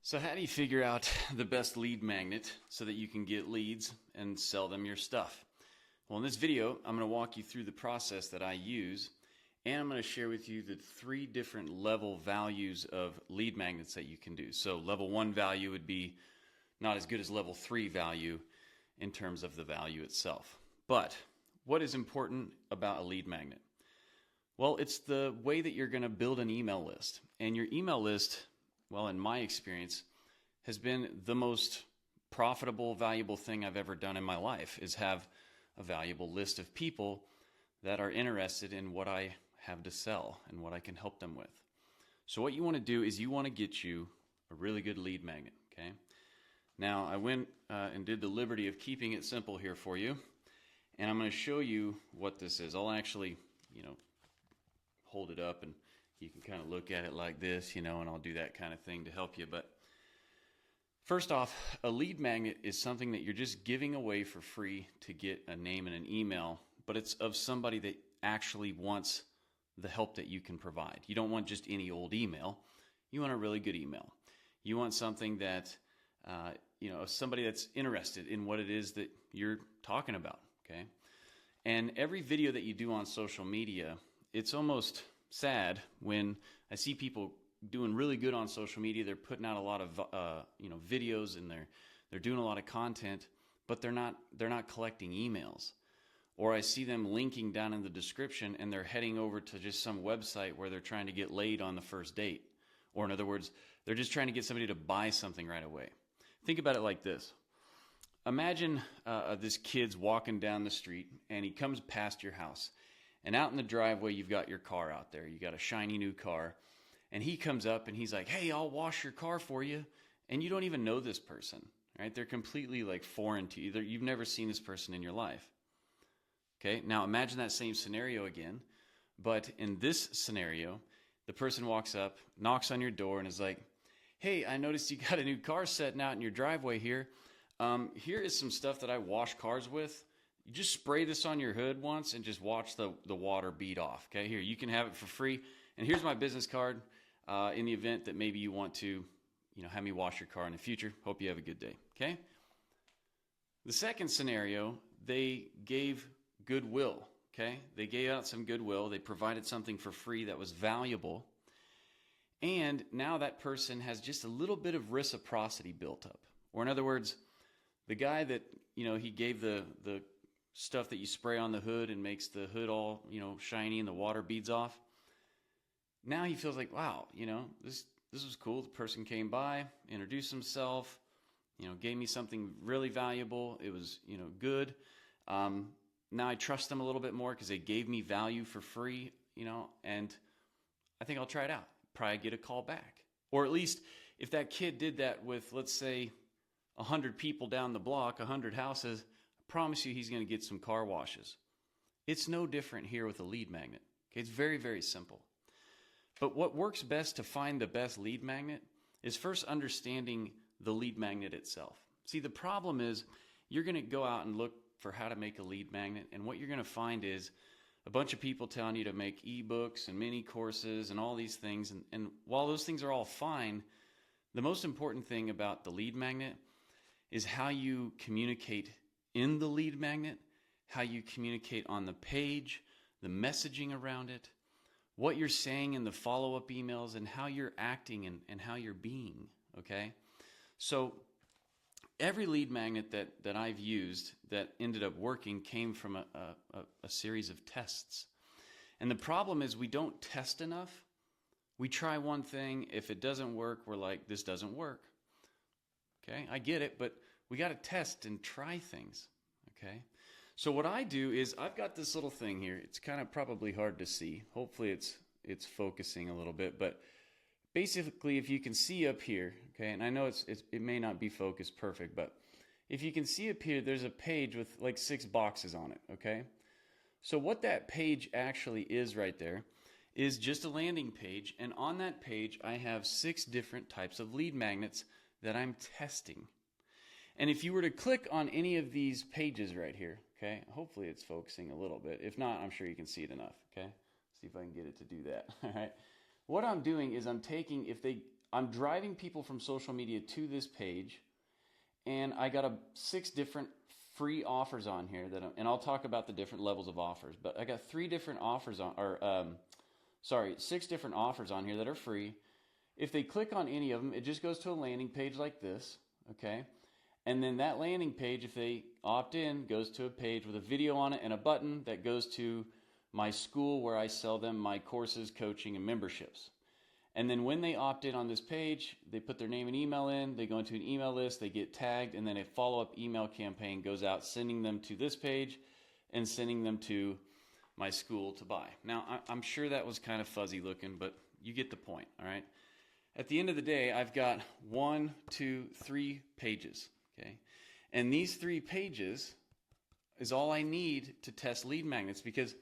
So how do you figure out the best lead magnet so that you can get leads and sell them your stuff? Well, in this video, I'm going to walk you through the process that I use, and I'm going to share with you the 3 different level values of lead magnets that you can do. So level 1 value would be not as good as level 3 value in terms of the value itself. But what is important about a lead magnet? Well, it's the way that you're going to build an email list. And your email list, well, in my experience, has been the most profitable, valuable thing I've ever done in my life, is have a valuable list of people that are interested in what I have to sell and what I can help them with. So what you want to do is you want to get you a really good lead magnet, okay? Now, I went and did the liberty of keeping it simple here for you, and I'm going to show you what this is. I'll actually, hold it up and you can kind of look at it like this, and I'll do that kind of thing to help you. But first off, a lead magnet is something that you're just giving away for free to get a name and an email, but it's of somebody that actually wants the help that you can provide. You don't want just any old email. You want a really good email. You want something that, somebody that's interested in what it is that you're talking about, okay? And every video that you do on social media, it's almost sad when I see people doing really good on social media. They're putting out a lot of videos, and they're doing a lot of content, but they're not collecting emails. Or I see them linking down in the description and they're heading over to just some website where they're trying to get laid on the first date. Or in other words, they're just trying to get somebody to buy something right away. Think about it like this. Imagine this kid's walking down the street and he comes past your house. And out in the driveway, you've got your car out there. You got a shiny new car. And he comes up and he's like, "Hey, I'll wash your car for you." And you don't even know this person, right? They're completely foreign to you. You've never seen this person in your life. Okay, now imagine that same scenario again. But in this scenario, the person walks up, knocks on your door, and is like, "Hey, I noticed you got a new car sitting out in your driveway here. Here is some stuff that I wash cars with. You just spray this on your hood once and just watch the water bead off. Okay, here, you can have it for free. And here's my business card in the event that maybe you want to, have me wash your car in the future. Hope you have a good day." Okay? The second scenario, they gave goodwill. Okay? They gave out some goodwill. They provided something for free that was valuable. And now that person has just a little bit of reciprocity built up. Or in other words, the guy that, he gave the stuff that you spray on the hood and makes the hood all, shiny and the water beads off. Now he feels like, wow, this was cool. The person came by, introduced himself, gave me something really valuable. It was, good. Now I trust them a little bit more because they gave me value for free, and I think I'll try it out. Probably get a call back. Or at least if that kid did that with, let's say, 100 people down the block, 100 houses, promise you he's going to get some car washes. It's no different here with a lead magnet. Okay, it's very, very simple. But what works best to find the best lead magnet is first understanding the lead magnet itself. See, the problem is you're going to go out and look for how to make a lead magnet, and what you're going to find is a bunch of people telling you to make ebooks and mini courses and all these things. And while those things are all fine, the most important thing about the lead magnet is how you communicate in the lead magnet, how you communicate on the page, the messaging around it, what you're saying in the follow-up emails, and how you're acting and how you're being, okay? So every lead magnet that I've used that ended up working came from a series of tests. And the problem is we don't test enough. We try one thing. If it doesn't work, we're like, this doesn't work. Okay, I get it, but we got to test and try things, okay? So what I do is I've got this little thing here. It's kind of probably hard to see. Hopefully it's focusing a little bit, but basically if you can see up here, okay, and I know it may not be focused perfect, but if you can see up here, there's a page with 6 boxes on it, okay? So what that page actually is right there is just a landing page, and on that page I have 6 different types of lead magnets that I'm testing. And if you were to click on any of these pages right here, okay, hopefully it's focusing a little bit. If not, I'm sure you can see it enough, okay? See if I can get it to do that, all right? What I'm doing is I'm taking, I'm driving people from social media to this page, and I got 6 different free offers on here and I'll talk about the different levels of offers, but I got 6 different offers on here that are free. If they click on any of them, it just goes to a landing page like this, okay? And then that landing page, if they opt in, goes to a page with a video on it and a button that goes to my Skool, where I sell them my courses, coaching, and memberships. And then when they opt in on this page, they put their name and email in, they go into an email list, they get tagged, and then a follow-up email campaign goes out sending them to this page and sending them to my Skool to buy. Now, I'm sure that was kind of fuzzy looking, but you get the point, all right? At the end of the day, I've got 1, 2, 3 pages, okay? And these 3 pages is all I need to test lead magnets, because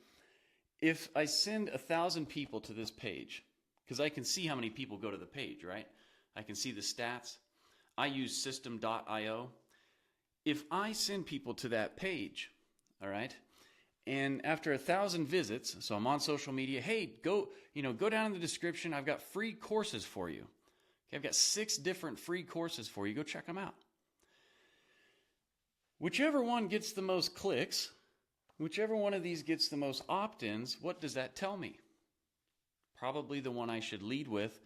if I send 1,000 people to this page, because I can see how many people go to the page, right? I can see the stats. I use system.io. If I send people to that page, all right, and after 1,000 visits, so I'm on social media, hey, go down in the description. I've got free courses for you. Okay, I've got 6 different free courses for you. Go check them out. Whichever one gets the most clicks, whichever one of these gets the most opt-ins, what does that tell me? Probably the one I should lead with.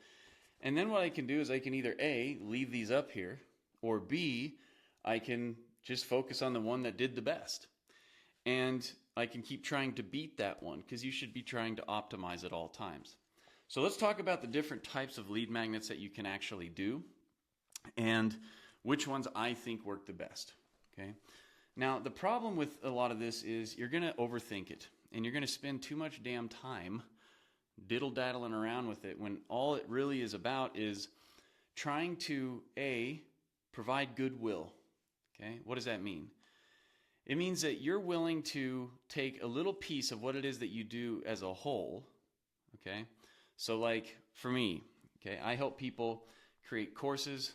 And then what I can do is I can either A, leave these up here, or B, I can just focus on the one that did the best. And I can keep trying to beat that one, because you should be trying to optimize at all times. So let's talk about the different types of lead magnets that you can actually do and which ones I think work the best. Okay. Now, the problem with a lot of this is you're going to overthink it, and you're going to spend too much damn time diddle-daddling around with it, when all it really is about is trying to, A, provide goodwill. Okay, what does that mean? It means that you're willing to take a little piece of what it is that you do as a whole. Okay, so like for me, okay, I help people create courses,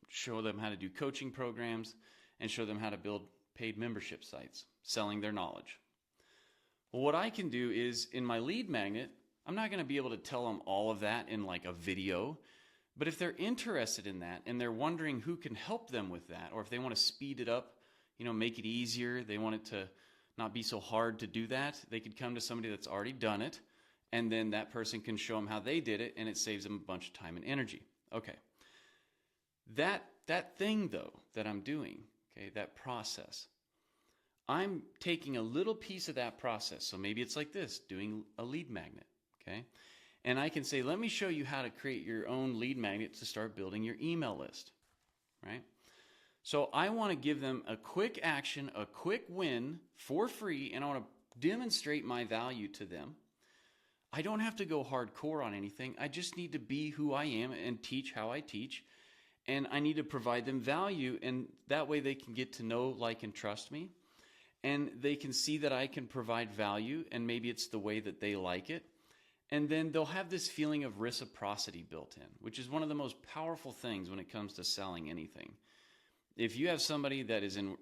show them how to do coaching programs, and show them how to build paid membership sites, selling their knowledge. Well, what I can do is, in my lead magnet, I'm not going to be able to tell them all of that in like a video, but if they're interested in that and they're wondering who can help them with that, or if they want to speed it up, make it easier, they want it to not be so hard to do that, they could come to somebody that's already done it, and then that person can show them how they did it, and it saves them a bunch of time and energy. Okay. That thing, though, that I'm doing, okay, that process, I'm taking a little piece of that process. So maybe it's like this, doing a lead magnet, okay? And I can say, let me show you how to create your own lead magnet to start building your email list, right? So I want to give them a quick action, a quick win for free, and I want to demonstrate my value to them. I don't have to go hardcore on anything. I just need to be who I am and teach how I teach. And I need to provide them value, and that way they can get to know, like, and trust me. And they can see that I can provide value, and maybe it's the way that they like it. And then they'll have this feeling of reciprocity built in, which is one of the most powerful things when it comes to selling anything. If you have somebody that is in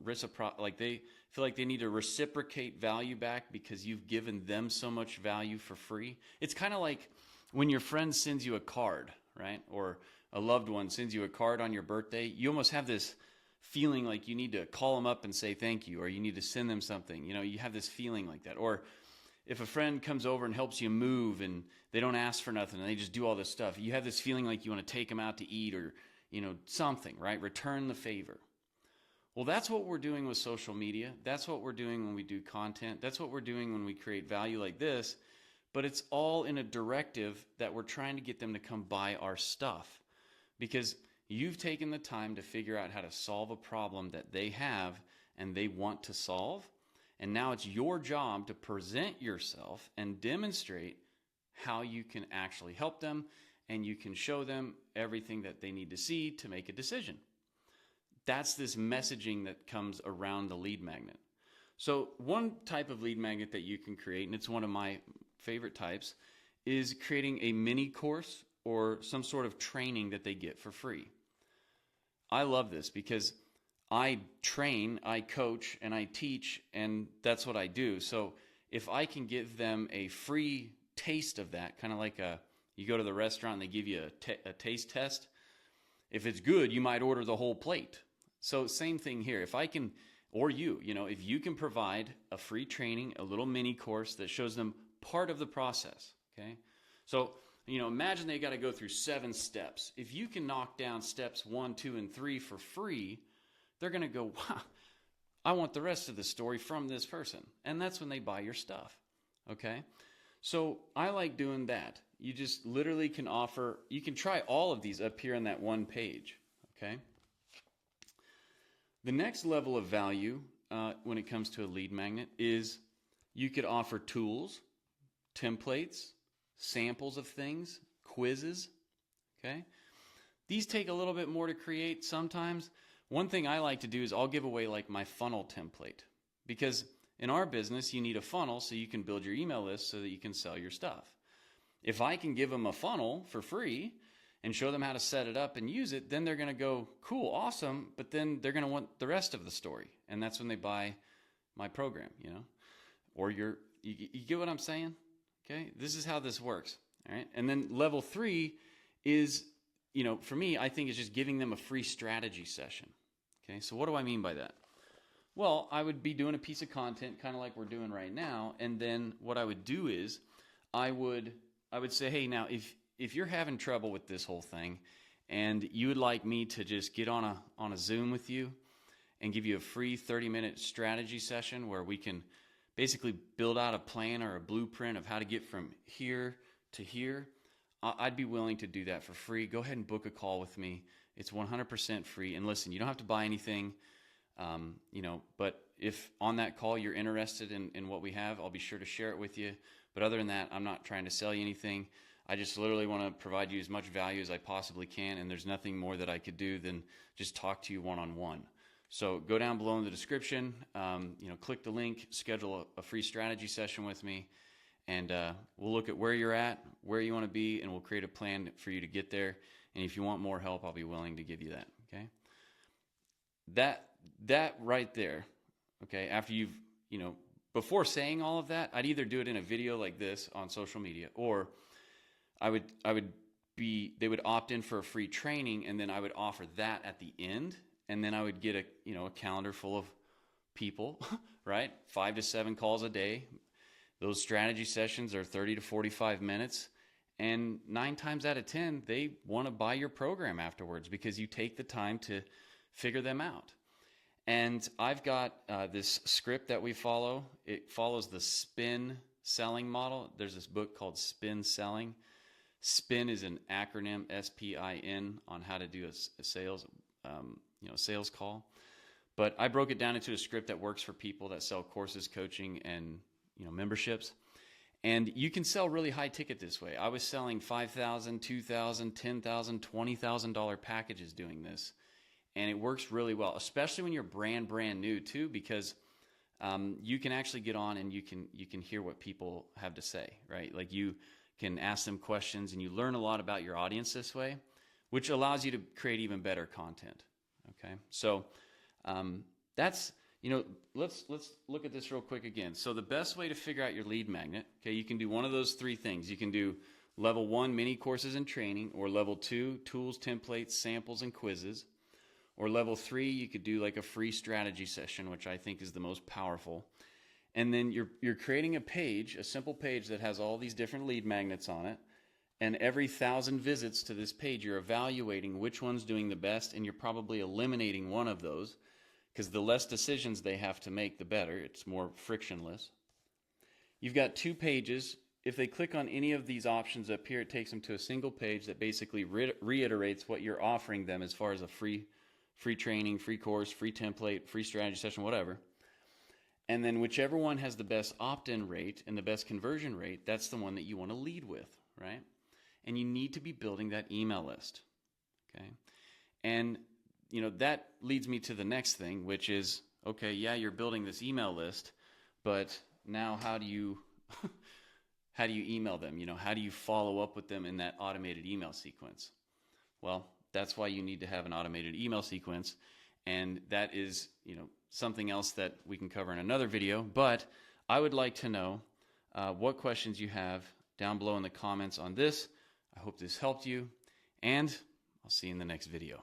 like they feel like they need to reciprocate value back because you've given them so much value for free. It's kind of like when your friend sends you a card, right? Or a loved one sends you a card on your birthday. You almost have this feeling like you need to call them up and say thank you, or you need to send them something. You have this feeling like that. Or if a friend comes over and helps you move and they don't ask for nothing and they just do all this stuff, you have this feeling like you want to take them out to eat or, something, right? Return the favor. Well, that's what we're doing with social media. That's what we're doing when we do content. That's what we're doing when we create value like this. But it's all in a directive that we're trying to get them to come buy our stuff, because you've taken the time to figure out how to solve a problem that they have and they want to solve. And now it's your job to present yourself and demonstrate how you can actually help them, and you can show them everything that they need to see to make a decision. That's this messaging that comes around the lead magnet. So one type of lead magnet that you can create, and it's one of my favorite types, is creating a mini course or some sort of training that they get for free. I love this because I train, I coach, and I teach, and that's what I do. So if I can give them a free taste of that, kind of like a You go to the restaurant and they give you a taste test. If it's good, you might order the whole plate. So same thing here. If I can, or if you can provide a free training, a little mini course that shows them part of the process, okay? So, imagine they got to go through 7 steps. If you can knock down steps 1, 2, and 3 for free, they're going to go, wow, I want the rest of the story from this person. And that's when they buy your stuff, okay? So I like doing that. You just literally can you can try all of these up here on that one page, okay? The next level of value when it comes to a lead magnet is you could offer tools, templates, samples of things, quizzes, okay? These take a little bit more to create sometimes. One thing I like to do is I'll give away like my funnel template, because in our business, you need a funnel so you can build your email list so that you can sell your stuff. If I can give them a funnel for free and show them how to set it up and use it, then they're going to go, cool, awesome, but then they're going to want the rest of the story. And that's when they buy my program, or you get what I'm saying? Okay, this is how this works, all right? And then level 3 is, for me, I think it's just giving them a free strategy session, okay? So what do I mean by that? Well, I would be doing a piece of content kind of like we're doing right now, and then what I would do is I would say, hey, now if you're having trouble with this whole thing and you would like me to just get on a Zoom with you and give you a free 30-minute strategy session where we can basically build out a plan or a blueprint of how to get from here to here, I'd be willing to do that for free. Go ahead and book a call with me. It's 100% free. And listen, you don't have to buy anything, but if on that call you're interested in what we have, I'll be sure to share it with you. But other than that, I'm not trying to sell you anything. I just literally want to provide you as much value as I possibly can, and there's nothing more that I could do than just talk to you one-on-one. So go down below in the description, click the link, schedule a free strategy session with me, and we'll look at where you're at, where you want to be, and we'll create a plan for you to get there. And if you want more help, I'll be willing to give you that, okay? That right there, okay, after you've, before saying all of that, I'd either do it in a video like this on social media, or they would opt in for a free training, and then I would offer that at the end. And then I would get a calendar full of people, right? 5 to 7 calls a day. Those strategy sessions are 30 to 45 minutes. And 9 times out of 10, they want to buy your program afterwards because you take the time to figure them out. And I've got this script that we follow. It follows the SPIN selling model. There's this book called Spin Selling. SPIN is an acronym, SPIN, on how to do a sales sales call. But I broke it down into a script that works for people that sell courses, coaching, and memberships. And you can sell really high ticket this way. I was selling $5,000, $2,000, $10,000, $20,000 packages doing this. And it works really well, especially when you're brand new too, because you can actually get on and you can hear what people have to say, right? Like you can ask them questions and you learn a lot about your audience this way, which allows you to create even better content. Okay, so that's, let's look at this real quick again. So the best way to figure out your lead magnet, okay, you can do one of those 3 things. You can do level 1, mini courses and training, or level 2, tools, templates, samples, and quizzes, or level 3, you could do like a free strategy session, which I think is the most powerful. And then you're creating a page, a simple page that has all these different lead magnets on it. And every 1,000 visits to this page, you're evaluating which one's doing the best, and you're probably eliminating one of those, because the less decisions they have to make, the better. It's more frictionless. You've got 2 pages. If they click on any of these options up here, it takes them to a single page that basically reiterates what you're offering them as far as a free training, free course, free template, free strategy session, whatever. And then whichever one has the best opt-in rate and the best conversion rate, that's the one that you want to lead with, right? And you need to be building that email list, okay? And, that leads me to the next thing, which is, okay, yeah, you're building this email list, but now how do you email them? How do you follow up with them in that automated email sequence? Well, that's why you need to have an automated email sequence, and that is, something else that we can cover in another video. But I would like to know what questions you have down below in the comments on this. I hope this helped you, and I'll see you in the next video.